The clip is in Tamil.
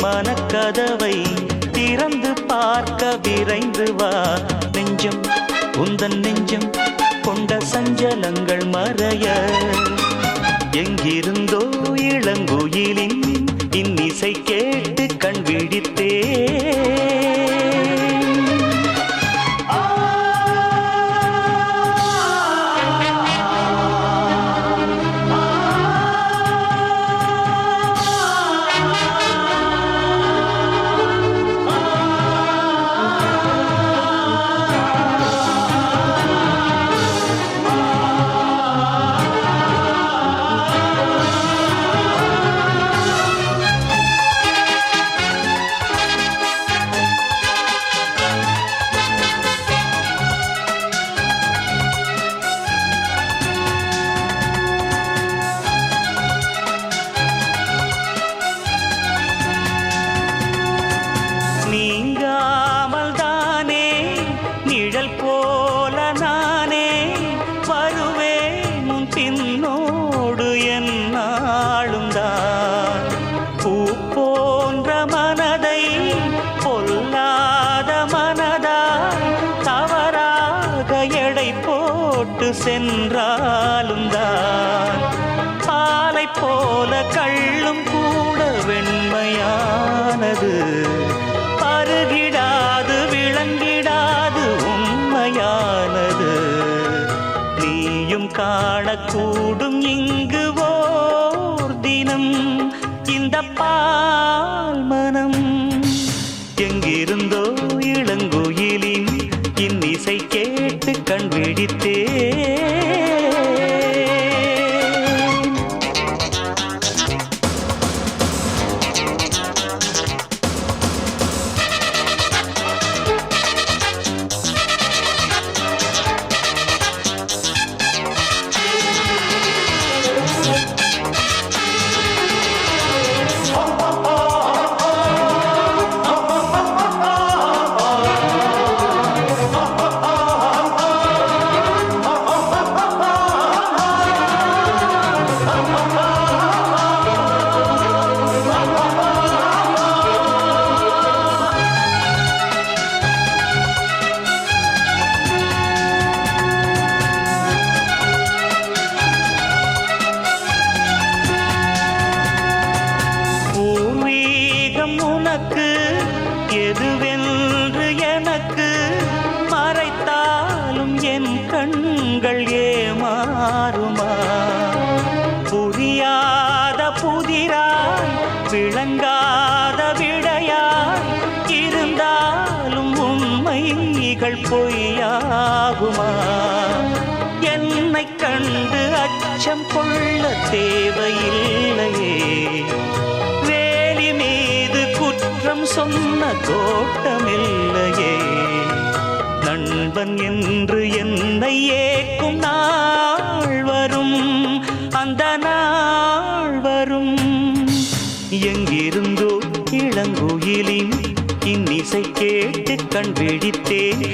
மனக்கதவை திறந்து பார்க்க விரைந்து வா. நெஞ்சம் உந்தன் நெஞ்சம் கொண்ட சஞ்சலங்கள் மறைய, எங்கிருந்தோ இளங்குயிலின் இன்னிசை கேட்டு கண் விழித்தே. நீங்காமல் தானே நிழல் போல நானே வருவேன் உன் பின்னோடு என்னாலும் தான். பூ போன்ற மனதை பொல்லாத மனதாய் தவறாக எடை போட்டு சென்றாலும் தான். பாலை போல கள்ளும் கூட வெண்மையானது, அருகிடாது விளங்கிடாது உண்மையானது. நீயும் காணக்கூடும் இங்கு ஓர் தினம் இந்த பால் மனம். எங்கிருந்தோ இளங்குயிலின் இன்னிசை கேட்டு கண் விழித்தே. உனக்கு எதுவென்று எனக்கு மறைத்தாலும் என் கண்கள் ஏமாறுமா? புரியாத புதிராய் விளங்காத விடையாய் இருந்தாலும் உண்மைகள் பொய்யாகுமா? என்னை கண்டு அச்சம் கொள்ள தேவையில்லையே, சொன்ன தோட்டமில்லையே. நண்பன் என்று என்னை ஏற்கும் நாள் வரும், அந்த நாள் வரும். எங்கிருந்தோ இளங்குயிலின் இன்னிசை கேட்டு கண் விழித்தேன்.